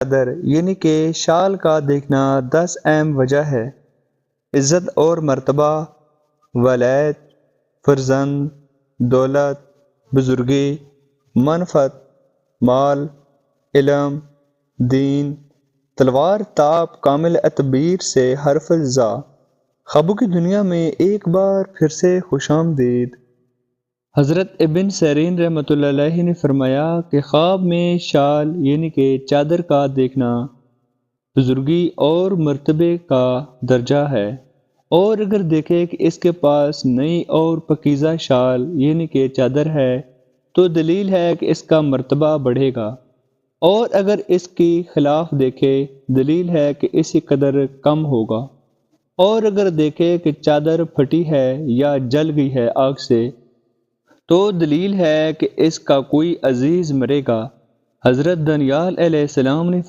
قدر یعنی کہ شال کا دیکھنا 10 اہم وجہ ہے: عزت اور مرتبہ، ولایت، فرزند، دولت، بزرگی، منفعت، مال، علم، دین، تلوار تاب کامل اتبیر سے حرف زا۔ خوابوں کی دنیا میں ایک بار پھر سے خوش آمدید۔ حضرت ابن سیرین رحمۃ اللہ علیہ نے فرمایا کہ خواب میں شال یعنی کہ چادر کا دیکھنا بزرگی اور مرتبے کا درجہ ہے، اور اگر دیکھے کہ اس کے پاس نئی اور پاکیزہ شال یعنی کہ چادر ہے تو دلیل ہے کہ اس کا مرتبہ بڑھے گا، اور اگر اس کی خلاف دیکھے دلیل ہے کہ اس کی قدر کم ہوگا، اور اگر دیکھے کہ چادر پھٹی ہے یا جل گئی ہے آگ سے تو دلیل ہے کہ اس کا کوئی عزیز مرے گا۔ حضرت دانیال علیہ السلام نے